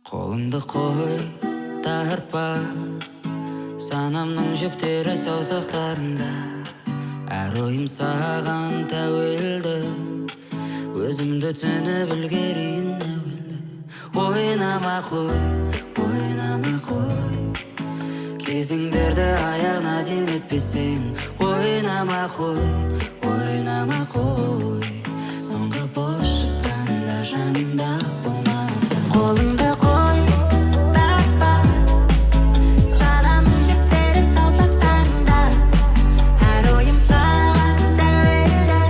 Қолыңды қой, тартпа, санамның жіптері саусақтарында. Әр ойым саған тәуелді, өзімді түсініп үлгерейін әуелі. Ойнама қой, ойнама қой, кезеңдерді аяғына дейін өтпесең. Ойнама қой, ойнама қой, соңғы бос шыққанда жанымда болмаса. Қолыңды қой, тартпа, санамның жіптері саусақтарында. Әр ойым саған тәуелді,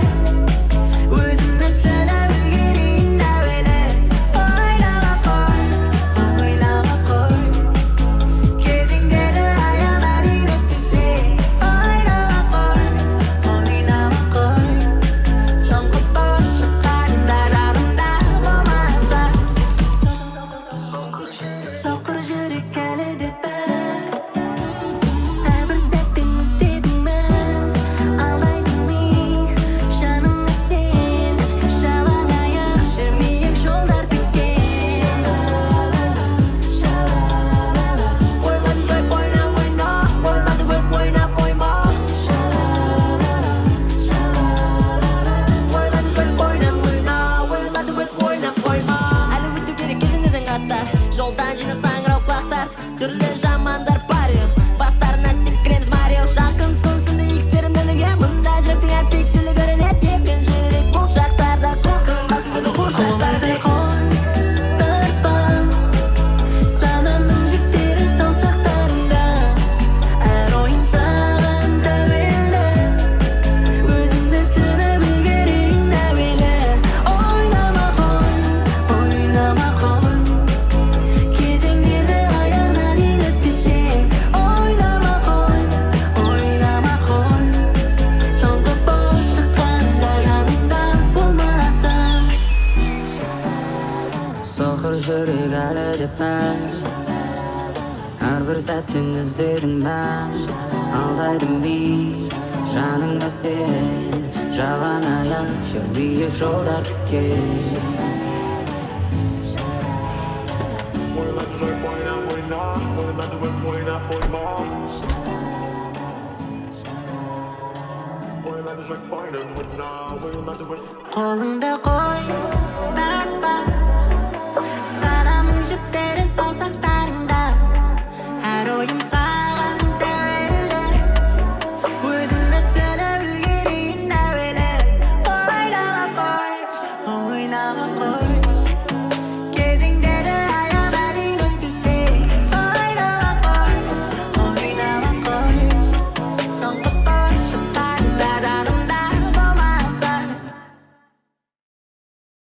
өзімді түсініп үлгерейін әуелі. Ойнама қой, ойнама қой, кезеңдерді аяғына дейін өтпесең. Ойнама қой, ойнама қой, соңғы бос шыққанда жанымда болмаса. Соқыр жүрек әлі де пәк, әрбір сәттен іздедім мән. Алдайдың ми жанымда сен, жалаң аяқ жүрмейік жолдар тікен. Ойладым деп ойнап ойна, ойладым деп ойнап ойма. Ойладым деп ойнап ойна, ойладым деп ойнап ойма. Әлі өту керек кезеңдерден аттар, жолдан жинап саңырау құлақтар. Түрлі жамандар бар ел, бастарына секіреміз Марио. Жақынсың сынды икстерімді неге, мұнда жүректің әр пикселі көрінеді. Еппен жүрек бұл шақтарда, қолқынбасын күні бұл шақтарды. Қой, тартпа, санамның жіптері саусақтарында. Әр ойым саған тәуелді, өзімді түсініп үлгерейін әуелі. Ойнама қой, ойнама қой, кезеңдерді аяғына дейін өтпесең. Ойнама қой, ойнама қой, соңғы бос шыққанда жанымда болмаса. Соқыр жүрек әлі де пәк, әрбір сәттен іздедім мән. Алдайдым би жаныңда сен, жалаң аяқ жүрмейік жолдар тікен. Ойладым деп ойнап ойна, ойладым деп ойнап ойма. Ойладым деп ойнап ойна, ойладым деп Қолыңды қой,